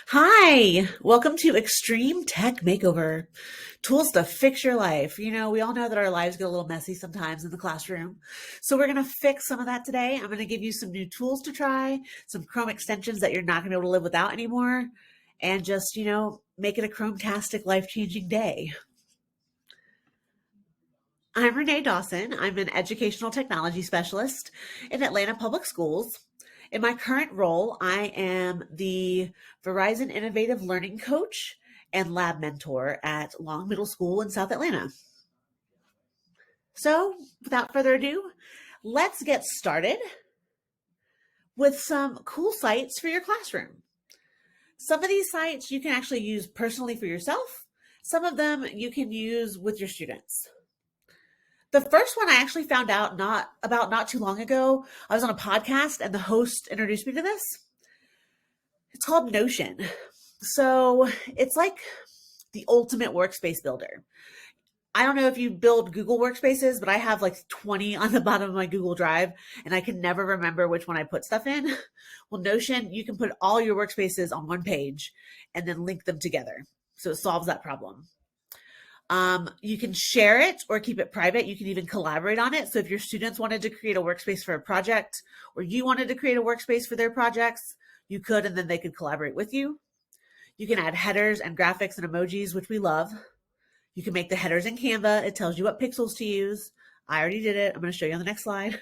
Hi, welcome to Extreme Tech Makeover. Tools to fix your life. We all know that our lives get a little messy sometimes in the classroom. So we're going to fix some of that today. I'm going to give you some new tools to try, some Chrome extensions that you're not going to be able to live without anymore, and just, make it a Chromecastic life-changing day. I'm Renee Dawson. I'm an educational technology specialist in Atlanta Public Schools. In my current role, I am the Verizon Innovative Learning Coach and Lab Mentor at Long Middle School in South Atlanta. So, without further ado, let's get started with some cool sites for your classroom. Some of these sites you can actually use personally for yourself. Some of them you can use with your students. The first one I actually found out not too long ago. I was on a podcast and the host introduced me to this. It's called Notion. So it's like the ultimate workspace builder. I don't know if you build Google workspaces, but I have like 20 on the bottom of my Google Drive and I can never remember which one I put stuff in. Well, Notion, you can put all your workspaces on one page and then link them together. So it solves that problem. You can share it or keep it private. You can even collaborate on it. So if your students wanted to create a workspace for a project or you wanted to create a workspace for their projects, you could, and then they could collaborate with you. You can add headers and graphics and emojis, which we love. You can make the headers in Canva. It tells you what pixels to use. I already did it. I'm going to show you on the next slide.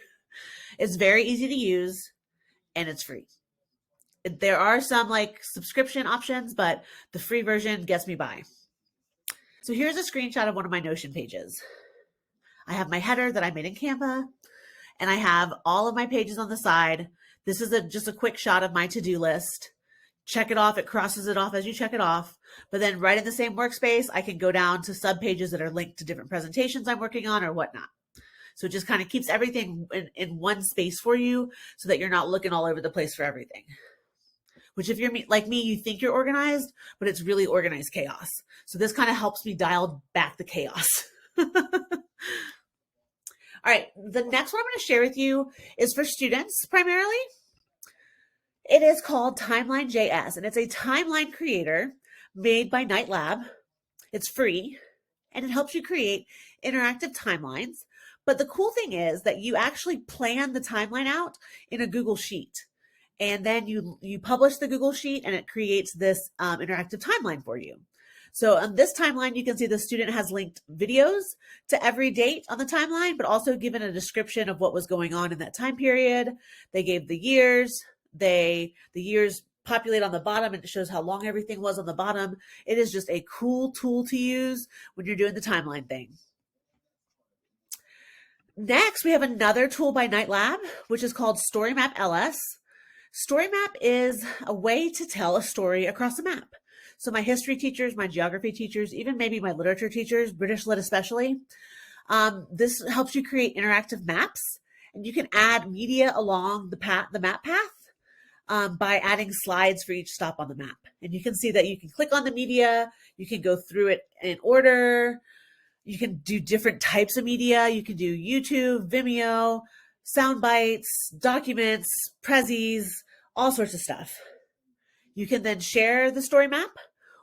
It's very easy to use and it's free. There are some like subscription options, but the free version gets me by. So here's a screenshot of one of my Notion pages. I have my header that I made in Canva, and I have all of my pages on the side. This is just a quick shot of my to-do list. Check it off. It crosses it off as you check it off. But then right in the same workspace, I can go down to sub-pages that are linked to different presentations I'm working on or whatnot. So it just kind of keeps everything in one space for you so that you're not looking all over the place for everything. Which if you're like me, you think you're organized, but it's really organized chaos. So this kind of helps me dial back the chaos. All right, the next one I'm going to share with you is for students primarily. It is called Timeline.js, and it's a timeline creator made by Night Lab. It's free, and it helps you create interactive timelines. But the cool thing is that you actually plan the timeline out in a Google Sheet. And then you publish the Google Sheet and it creates this interactive timeline for you. So on this timeline, you can see the student has linked videos to every date on the timeline, but also given a description of what was going on in that time period. They gave the years. The years populate on the bottom and it shows how long everything was on the bottom. It is just a cool tool to use when you're doing the timeline thing. Next, we have another tool by Night Lab, which is called StoryMap LS. StoryMap is a way to tell a story across a map. So my history teachers, my geography teachers, even maybe my literature teachers, British Lit especially, this helps you create interactive maps, and you can add media along the map path by adding slides for each stop on the map. And you can see that you can click on the media, you can go through it in order, you can do different types of media, you can do YouTube, Vimeo, sound bites, documents, prezzies, all sorts of stuff. You can then share the story map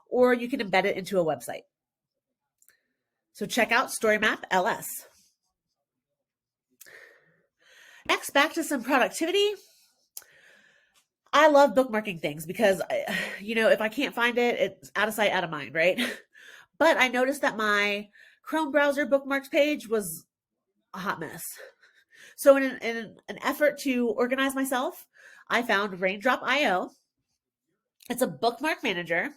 or you can embed it into a website. So check out StoryMap LS. Next, back to some productivity. I love bookmarking things because, if I can't find it, it's out of sight, out of mind, right? But I noticed that my Chrome browser bookmarks page was a hot mess. So in an effort to organize myself, I found Raindrop.io. It's a bookmark manager.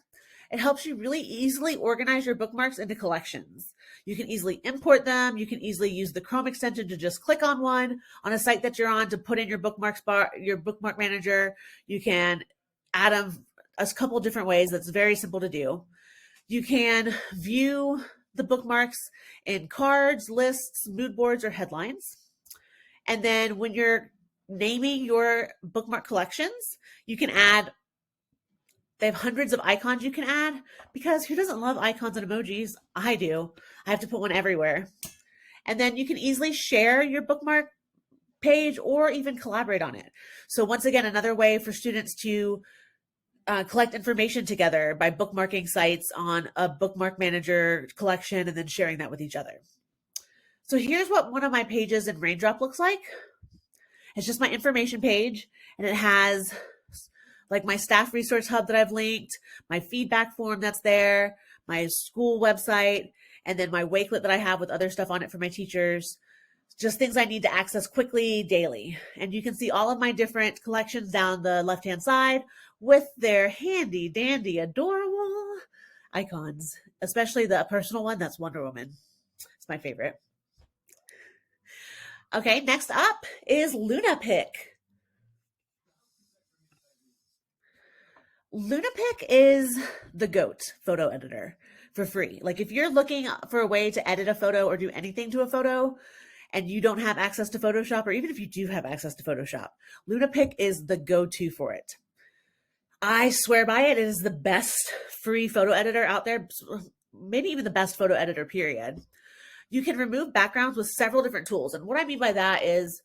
It helps you really easily organize your bookmarks into collections. You can easily import them. You can easily use the Chrome extension to just click on one on a site that you're on to put in your bookmark manager. You can add them a couple of different ways. That's very simple to do. You can view the bookmarks in cards, lists, mood boards, or headlines. And then when you're naming your bookmark collections, you can add, they have hundreds of icons you can add because who doesn't love icons and emojis? I do. I have to put one everywhere. And then you can easily share your bookmark page or even collaborate on it. So once again, another way for students to collect information together by bookmarking sites on a bookmark manager collection and then sharing that with each other. So here's what one of my pages in Raindrop looks like. It's just my information page, and it has like my staff resource hub that I've linked, my feedback form that's there, my school website, and then my Wakelet that I have with other stuff on it for my teachers. Just things I need to access quickly daily. And you can see all of my different collections down the left-hand side with their handy dandy adorable icons, especially the personal one. That's Wonder Woman. It's my favorite. Okay, next up is LunaPic. LunaPic is the GOAT photo editor for free. Like if you're looking for a way to edit a photo or do anything to a photo and you don't have access to Photoshop, or even if you do have access to Photoshop, LunaPic is the go-to for it. I swear by it. It is the best free photo editor out there, maybe even the best photo editor, period. You can remove backgrounds with several different tools. And what I mean by that is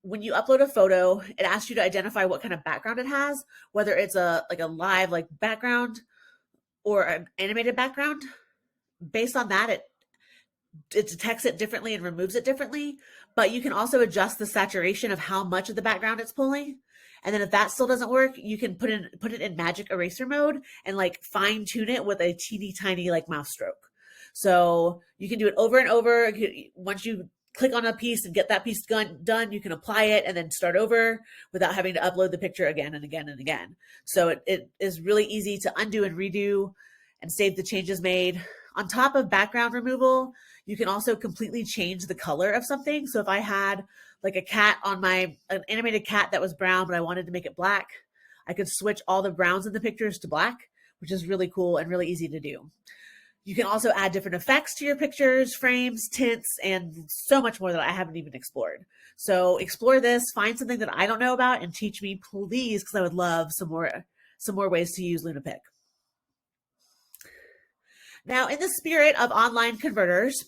when you upload a photo, it asks you to identify what kind of background it has, whether it's a live background or an animated background. Based on that, it detects it differently and removes it differently. But you can also adjust the saturation of how much of the background it's pulling. And then if that still doesn't work, you can put it in magic eraser mode and fine tune it with a teeny tiny mouse stroke. So you can do it over and over. Once you click on a piece and get that piece done, you can apply it and then start over without having to upload the picture again and again and again. So it is really easy to undo and redo and save the changes made. On top of background removal, you can also completely change the color of something. So if I had a cat on an animated cat that was brown, but I wanted to make it black, I could switch all the browns in the pictures to black, which is really cool and really easy to do. You can also add different effects to your pictures, frames, tints, and so much more that I haven't even explored. So explore this, find something that I don't know about, and teach me, please, because I would love some more ways to use LunaPic. Now, in the spirit of online converters,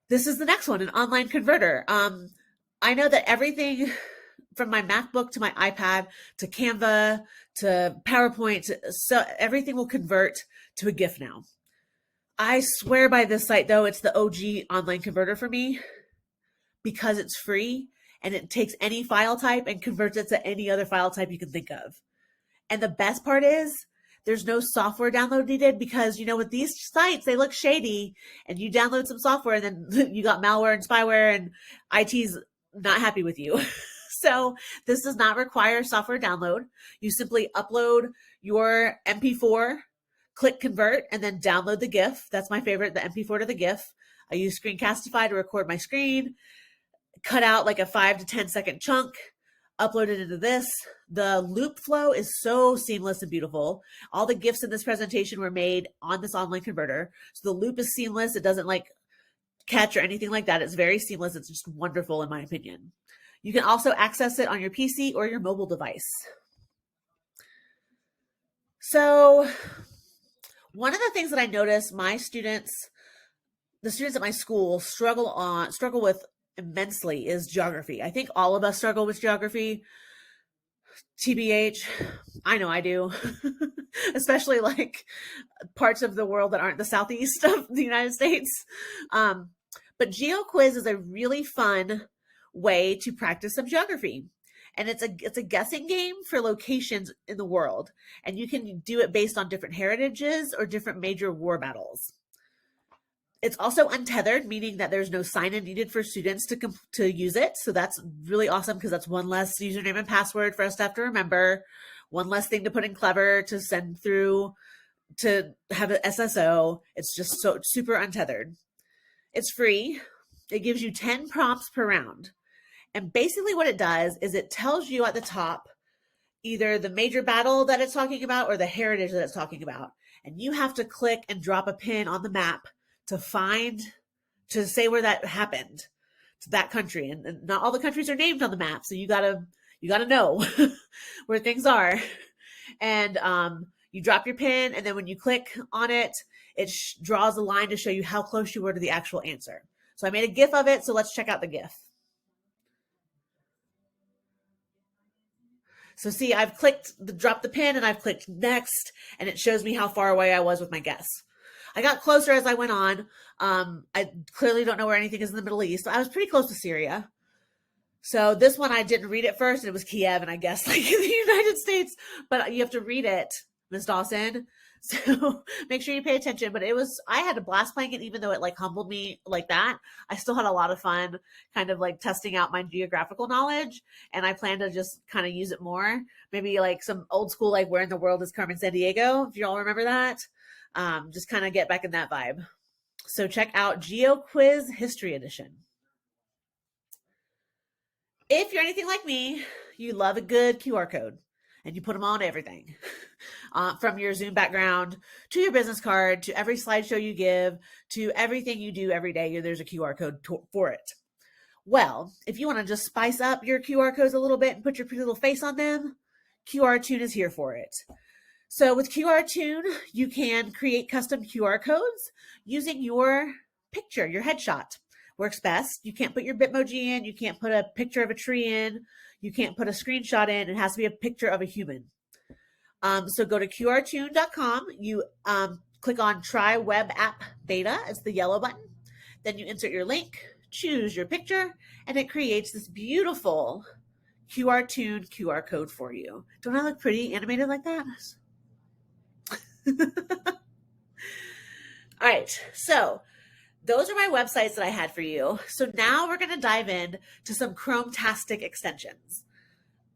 this is the next one, an online converter. I know that everything from my MacBook to my iPad to Canva to PowerPoint, so everything will convert to a GIF now. I swear by this site, though, it's the OG online converter for me because it's free and it takes any file type and converts it to any other file type you can think of. And the best part is there's no software download needed because, with these sites, they look shady and you download some software and then you got malware and spyware and IT's not happy with you. So this does not require software download. You simply upload your MP4, click convert, and then download the GIF. That's my favorite, the MP4 to the GIF. I use Screencastify to record my screen, cut out a 5 to 10 second chunk, upload it into this. The loop flow is so seamless and beautiful. All the GIFs in this presentation were made on this online converter. So the loop is seamless. It doesn't catch or anything like that. It's very seamless. It's just wonderful in my opinion. You can also access it on your PC or your mobile device. So one of the things that I noticed the students at my school struggle with immensely is geography. I think all of us struggle with geography. TBH, I know I do, especially parts of the world that aren't the southeast of the United States. But GeoQuiz is a really fun way to practice some geography. And it's a guessing game for locations in the world. And you can do it based on different heritages or different major war battles. It's also untethered, meaning that there's no sign-in needed for students to use it. So that's really awesome because that's one less username and password for us to have to remember, one less thing to put in Clever to send through to have an SSO. It's just so super untethered. It's free. It gives you 10 prompts per round. And basically what it does is it tells you at the top either the major battle that it's talking about or the heritage that it's talking about. And you have to click and drop a pin on the map to say where that happened to that country. And not all the countries are named on the map. So you gotta know where things are. And you drop your pin, and then when you click on it, it draws a line to show you how close you were to the actual answer. So I made a GIF of it. So let's check out the GIF. So see, I've clicked drop the pin and I've clicked next, and it shows me how far away I was with my guess. I got closer as I went on. I clearly don't know where anything is in the Middle East. I was pretty close to Syria. So this one, I didn't read it first. It was Kiev, and I guess like in the United States, but you have to read it, Ms. Dawson. So make sure you pay attention. But I had a blast playing it, even though it like humbled me like that. I still had a lot of fun kind of like testing out my geographical knowledge. And I plan to just kind of use it more. Maybe like some old school, like Where in the World is Carmen Sandiego, if you all remember that. Just kind of get back in that vibe. So check out Geo Quiz History Edition. If you're anything like me, you love a good QR code and you put them on everything. From your Zoom background to your business card, to every slideshow you give, to everything you do every day, there's a QR code for it. Well, if you want to just spice up your QR codes a little bit and put your pretty little face on them, QR Tune is here for it. So with QR Tune, you can create custom QR codes using your picture, your headshot. Works best. You can't put your Bitmoji in. You can't put a picture of a tree in. You can't put a screenshot in. It has to be a picture of a human. So go to qrtune.com. You click on Try Web App Beta. It's the yellow button. Then you insert your link, choose your picture, and it creates this beautiful QR Tune QR code for you. Don't I look pretty animated like that? All right. So those are my websites that I had for you. So now we're going to dive in to some Chrome-tastic extensions.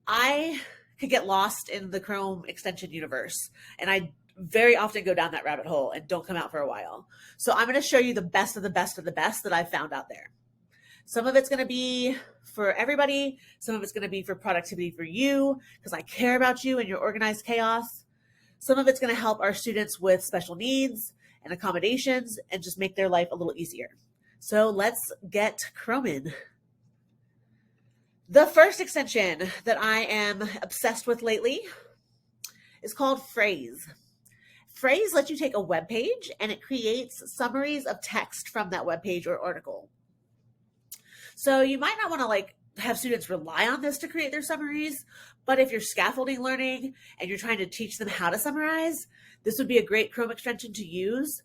I could get lost in the Chrome extension universe, and I very often go down that rabbit hole and don't come out for a while. So I'm going to show you the best of the best of the best that I've found out there. Some of it's going to be for everybody. Some of it's going to be for productivity for you, because I care about you and your organized chaos. Some of it's going to help our students with special needs and accommodations and just make their life a little easier. So let's get Chroming. The first extension that I am obsessed with lately is called Phrase. Phrase lets you take a web page and it creates summaries of text from that web page or article. So you might not want to like have students rely on this to create their summaries, but if you're scaffolding learning and you're trying to teach them how to summarize, this would be a great Chrome extension to use.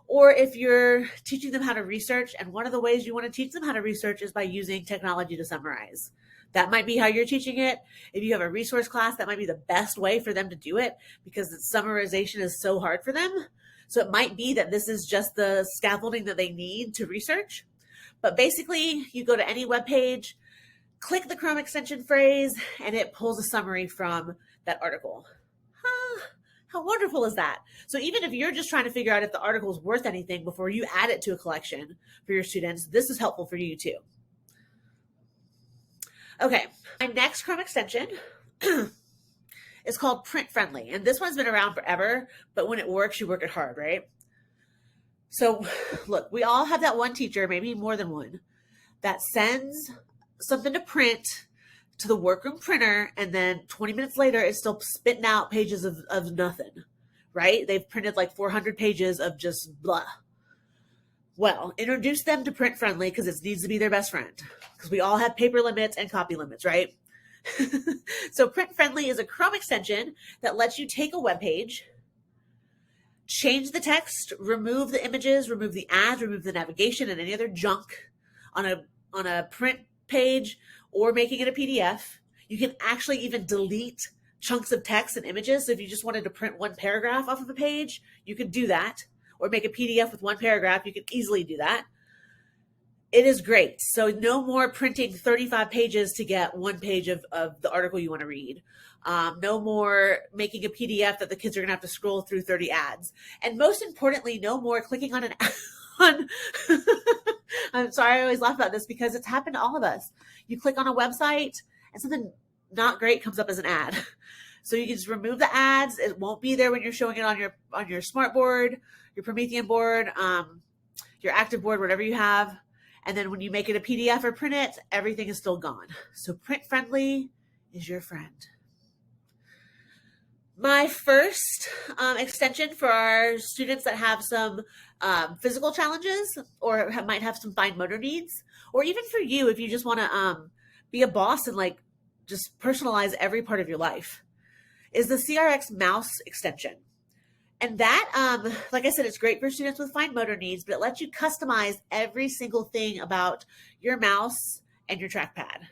Or if you're teaching them how to research, and one of the ways you want to teach them how to research is by using technology to summarize. That might be how you're teaching it. If you have a resource class, that might be the best way for them to do it, because summarization is so hard for them. So it might be that this is just the scaffolding that they need to research. But basically, you go to any web page, click the Chrome extension Phrase, and it pulls a summary from that article. How wonderful is that? So even if you're just trying to figure out if the article is worth anything before you add it to a collection for your students, this is helpful for you too. Okay, my next Chrome extension is called Print Friendly. And this one's been around forever, but when it works, you work it hard, right? So look, we all have that one teacher, maybe more than one, that sends something to print to the workroom printer, and then 20 minutes later, it's still spitting out pages of nothing, right? They've printed like 400 pages of just blah. Well, introduce them to Print Friendly, because it needs to be their best friend, because we all have paper limits and copy limits, right? So Print Friendly is a Chrome extension that lets you take a web page, change the text, remove the images, remove the ads, remove the navigation and any other junk on a print page, or making it a PDF. You can actually even delete chunks of text and images. So if you just wanted to print one paragraph off of a page, you could do that, or make a PDF with one paragraph. You can easily do that. It is great. So no more printing 35 pages to get one page of the article you want to read. No more making a PDF that the kids are going to have to scroll through 30 ads. And most importantly, no more clicking on an ad. I'm sorry, I always laugh about this because it's happened to all of us. You click on a website and something not great comes up as an ad. So you can just remove the ads. It won't be there when you're showing it on your smart board, your Promethean board, your active board, whatever you have. And then when you make it a PDF or print it, everything is still gone. So Print Friendly is your friend. My first extension for our students that have some physical challenges, or might have some fine motor needs, or even for you if you just want to be a boss and like just personalize every part of your life, is the CRX mouse extension. And that, like I said, it's great for students with fine motor needs, but it lets you customize every single thing about your mouse and your trackpad.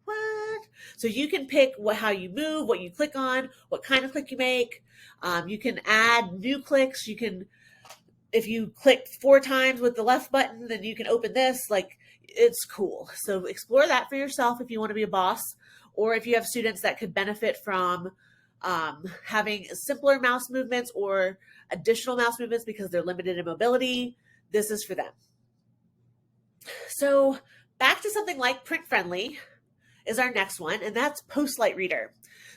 What? So you can pick how you move, what you click on, what kind of click you make. You can add new clicks. You can, if you click 4 times with the left button, then you can open this. Like, it's cool. So explore that for yourself if you want to be a boss, or if you have students that could benefit from having simpler mouse movements or additional mouse movements because they're limited in mobility. This is for them. So back to something like print friendly is our next one, and that's Postlight Reader.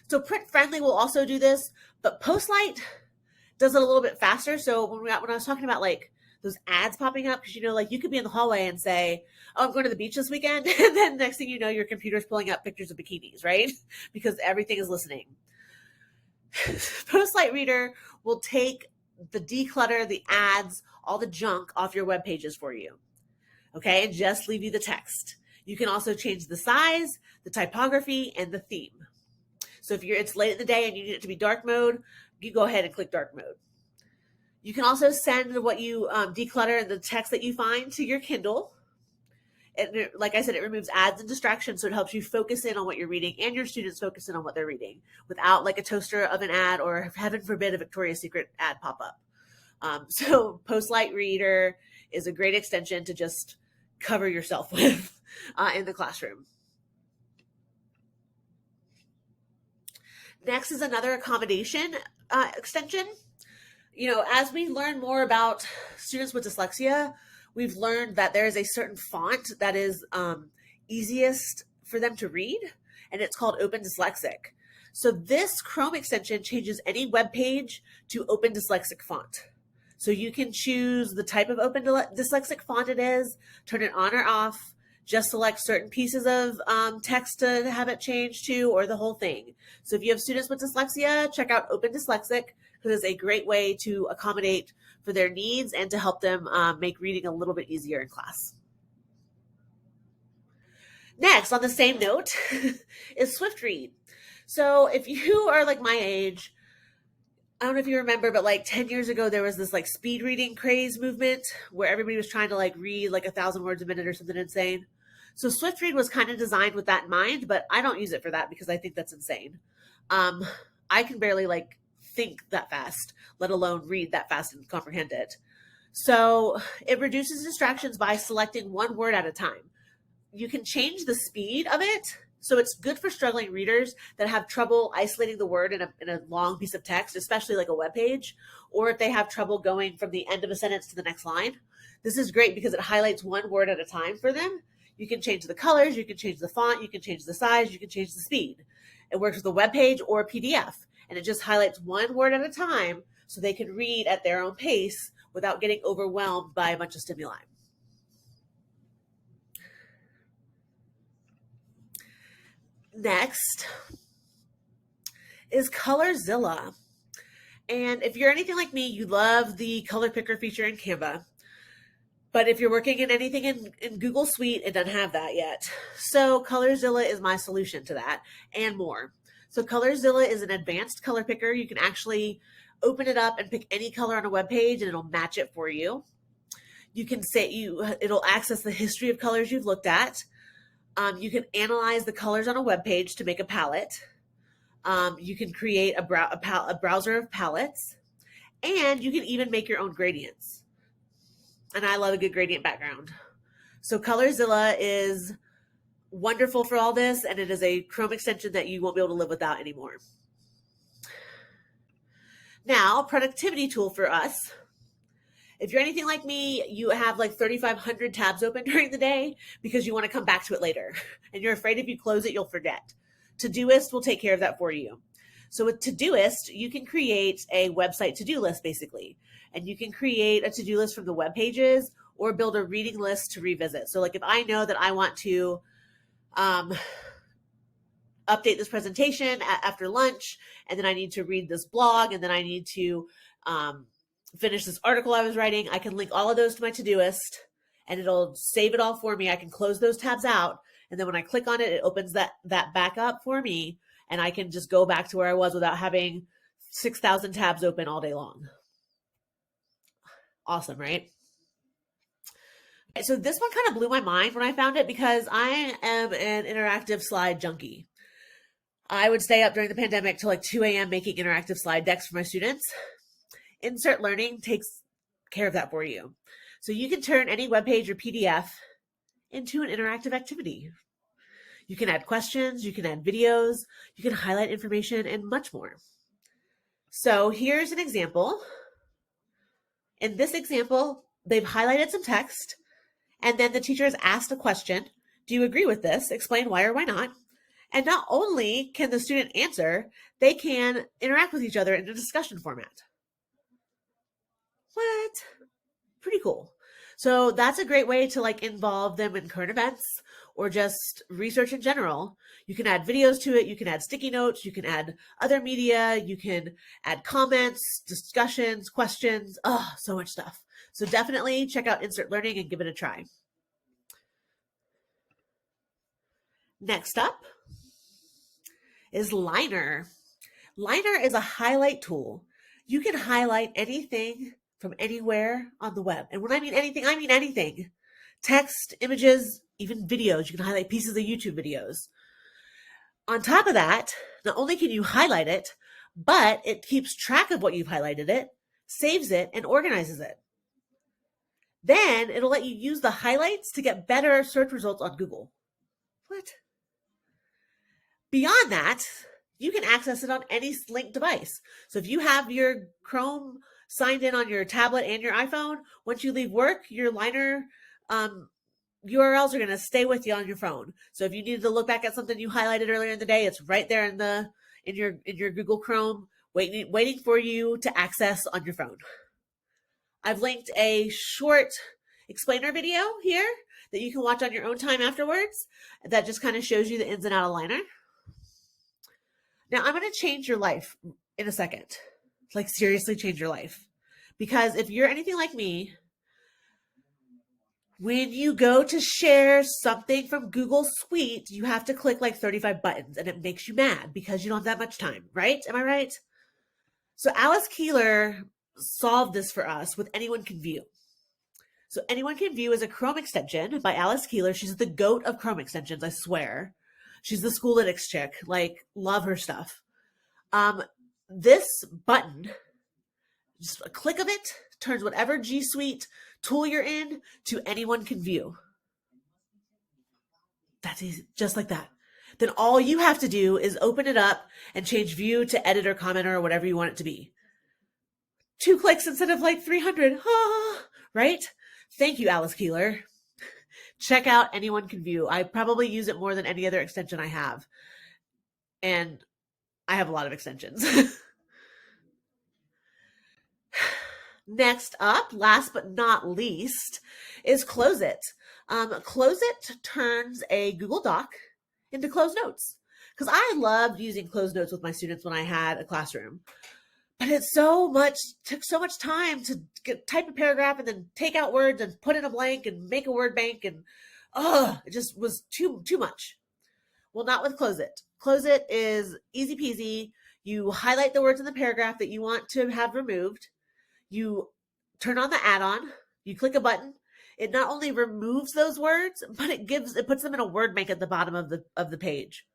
So print friendly will also do this, but Postlight does it a little bit faster. So when I was talking about like those ads popping up, because like you could be in the hallway and say, "Oh, I'm going to the beach this weekend," and then next thing you know, your computer's pulling up pictures of bikinis, right? Because everything is listening. Postlight Reader will take the declutter, the ads, all the junk off your web pages for you. Okay, and just leave you the text. You can also change the size, the typography, and the theme. So if it's late in the day and you need it to be dark mode, you go ahead and click dark mode. You can also send what you declutter and the text that you find to your Kindle. And like I said, it removes ads and distractions, so it helps you focus in on what you're reading and your students focus in on what they're reading without like a toaster of an ad or, heaven forbid, a Victoria's Secret ad pop up. So Postlight Reader is a great extension to just cover yourself with in the classroom. Next is another accommodation extension. As we learn more about students with dyslexia, we've learned that there is a certain font that is easiest for them to read, and it's called Open Dyslexic. So this Chrome extension changes any web page to Open Dyslexic font. So you can choose the type of Open Dyslexic font it is, turn it on or off, just select certain pieces of text to have it changed to, or the whole thing. So if you have students with dyslexia, check out Open Dyslexic, because it's a great way to accommodate for their needs and to help them make reading a little bit easier in class. Next, on the same note, is SwiftRead. So if you are like my age, I don't know if you remember, but like 10 years ago, there was this like speed reading craze movement where everybody was trying to like read like 1,000 words a minute or something insane. So SwiftRead was kind of designed with that in mind, but I don't use it for that because I think that's insane. I can barely like think that fast, let alone read that fast and comprehend it. So it reduces distractions by selecting one word at a time. You can change the speed of it. So it's good for struggling readers that have trouble isolating the word in a long piece of text, especially like a web page, or if they have trouble going from the end of a sentence to the next line. This is great because it highlights one word at a time for them. You can change the colors, you can change the font, you can change the size, you can change the speed. It works with a web page or a PDF, and it just highlights one word at a time so they can read at their own pace without getting overwhelmed by a bunch of stimuli. Next is Colorzilla. And if you're anything like me, you love the color picker feature in Canva. But if you're working in anything in Google Suite, it doesn't have that yet. So Colorzilla is my solution to that and more. So Colorzilla is an advanced color picker. You can actually open it up and pick any color on a web page and it'll match it for you. You can it'll access the history of colors you've looked at. You can analyze the colors on a web page to make a palette. You can create a browser of palettes, and you can even make your own gradients. And I love a good gradient background. So Colorzilla is wonderful for all this, and it is a Chrome extension that you won't be able to live without anymore. Now, productivity tool for us. If you're anything like me, you have like 3,500 tabs open during the day because you want to come back to it later. And you're afraid if you close it, you'll forget. Todoist will take care of that for you. So with Todoist, you can create a website to-do list, basically. And you can create a to-do list from the web pages or build a reading list to revisit. So like if I know that I want to update this presentation after lunch, and then I need to read this blog, and then I need to finish this article I was writing, I can link all of those to my Todoist and it'll save it all for me. I can close those tabs out And then when I click on it, it opens that back up for me, and I can just go back to where I was without having 6,000 tabs open all day long. Awesome, right? So this one kind of blew my mind when I found it because I am an interactive slide junkie. I would stay up during the pandemic till like 2 a.m. making interactive slide decks for my students. Insert Learning takes care of that for you. So you can turn any web page or PDF into an interactive activity. You can add questions, you can add videos, you can highlight information, and much more. So here's an example. In this example, they've highlighted some text, and then the teacher has asked a question. Do you agree with this? Explain why or why not. And not only can the student answer, they can interact with each other in a discussion format. What? Pretty cool. So that's a great way to like involve them in current events or just research in general. You can add videos to it. You can add sticky notes. You can add other media. You can add comments, discussions, questions. Oh, so much stuff. So definitely check out Insert Learning and give it a try. Next up is Liner. Liner is a highlight tool. You can highlight anything from anywhere on the web. And when I mean anything, I mean anything. Text, images, even videos. You can highlight pieces of YouTube videos. On top of that, not only can you highlight it, but it keeps track of what you've highlighted it, saves it, and organizes it. Then it'll let you use the highlights to get better search results on Google. What? Beyond that, you can access it on any linked device. So if you have your Chrome signed in on your tablet and your iPhone, once you leave work, your Liner URLs are going to stay with you on your phone. So if you needed to look back at something you highlighted earlier in the day, it's right there in your Google Chrome, waiting for you to access on your phone. I've linked a short explainer video here that you can watch on your own time afterwards that just kind of shows you the ins and outs of Liner. Now, I'm going to change your life in a second. Like, seriously change your life. Because if you're anything like me, when you go to share something from Google Suite, you have to click like 35 buttons, and it makes you mad because you don't have that much time, right? Am I right? So Alice Keeler solved this for us with Anyone Can View. So Anyone Can View is a Chrome extension by Alice Keeler. She's the goat of Chrome extensions, I swear. She's the Schoolitics chick. Like, love her stuff. This button, just a click of it, turns whatever G Suite tool you're in to Anyone Can View. That's easy, just like that. Then all you have to do is open it up and change view to editor, commenter, or whatever you want it to be. 2 clicks instead of like 300. Right? Thank you, Alice Keeler. Check out Anyone Can View. I probably use it more than any other extension I have. And I have a lot of extensions. Next up, last but not least, is Close It. Close It turns a Google Doc into closed notes. Because I loved using closed notes with my students when I had a classroom. But it took so much time to type a paragraph and then take out words and put in a blank and make a word bank, and it just was too much. Well, not with Close It. Close It is easy peasy. You highlight the words in the paragraph that you want to have removed. You turn on the add-on. You click a button. It not only removes those words, but it puts them in a word bank at the bottom of the page.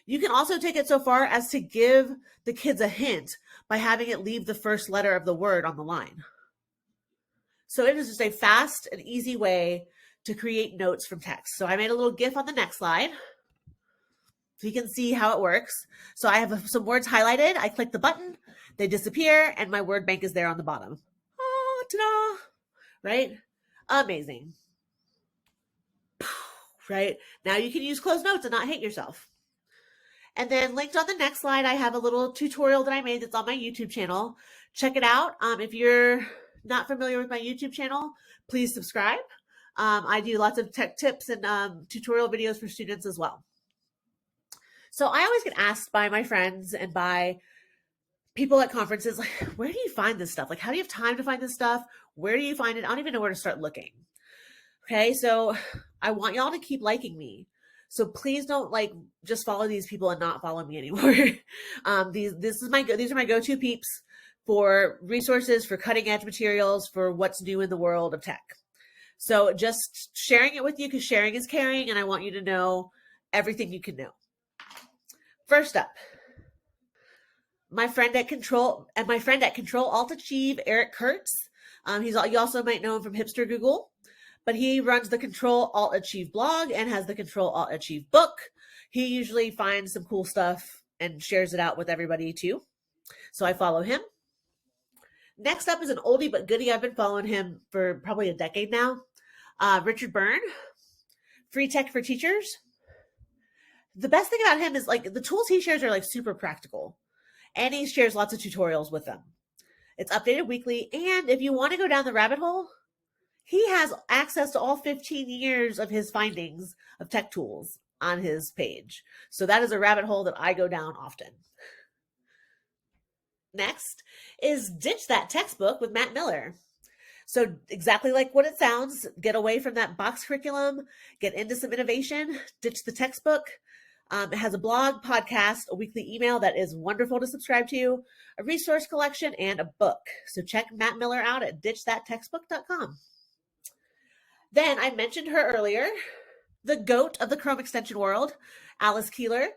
You can also take it so far as to give the kids a hint by having it leave the first letter of the word on the line. So it is just a fast and easy way to create notes from text. So I made a little GIF on the next slide so you can see how it works. So I have some words highlighted. I click the button, they disappear, and my word bank is there on the bottom. Oh, ta-da! Right? Amazing. Right? Now you can use closed notes and not hate yourself. And then linked on the next slide, I have a little tutorial that I made that's on my YouTube channel. Check it out. If you're not familiar with my YouTube channel, please subscribe. I do lots of tech tips and tutorial videos for students as well. So I always get asked by my friends and by people at conferences, like, where do you find this stuff? Like, how do you have time to find this stuff? Where do you find it? I don't even know where to start looking. Okay, so I want y'all to keep liking me. So please don't like just follow these people and not follow me anymore. These are my go-to peeps for resources, for cutting edge materials, for what's new in the world of tech. So just sharing it with you because sharing is caring, and I want you to know everything you can know. First up, my friend at Control Alt Achieve, Eric Kurtz. You also might know him from Hipster Google, but he runs the Control Alt Achieve blog and has the Control Alt Achieve book. He usually finds some cool stuff and shares it out with everybody too. So I follow him. Next up is an oldie but goodie. I've been following him for probably a decade now. Richard Byrne, Free Tech for Teachers. The best thing about him is like the tools he shares are like super practical, and he shares lots of tutorials with them. It's updated weekly, and if you want to go down the rabbit hole, he has access to all 15 years of his findings of tech tools on his page. So that is a rabbit hole that I go down often. Next is Ditch That Textbook with Matt Miller. So exactly like what it sounds, get away from that box curriculum, get into some innovation, ditch the textbook. It has a blog, podcast, a weekly email that is wonderful to subscribe to, a resource collection, and a book. So check Matt Miller out at ditchthattextbook.com. Then I mentioned her earlier, the GOAT of the Chrome extension world, Alice Keeler.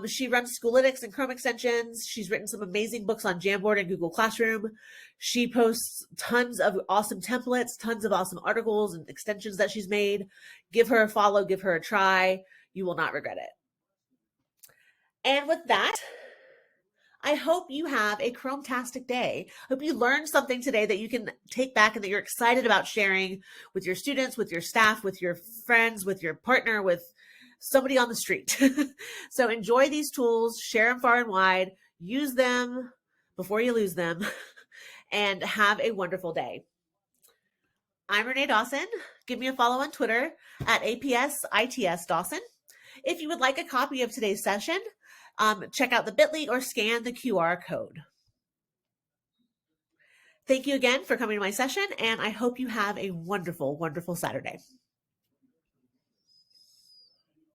She runs Schoolitics and Chrome extensions. She's written some amazing books on Jamboard and Google Classroom. She posts tons of awesome templates, tons of awesome articles and extensions that she's made. Give her a follow, give her a try. You will not regret it. And with that, I hope you have a Chrome-tastic day. Hope you learned something today that you can take back and that you're excited about sharing with your students, with your staff, with your friends, with your partner, with somebody on the street. So enjoy these tools, share them far and wide, use them before you lose them, and have a wonderful day. I'm Renee Dawson. Give me a follow on Twitter at APSITS If you would like a copy of today's session, check out the bit.ly or scan the QR code. Thank you again for coming to my session, and I hope you have a wonderful, wonderful Saturday.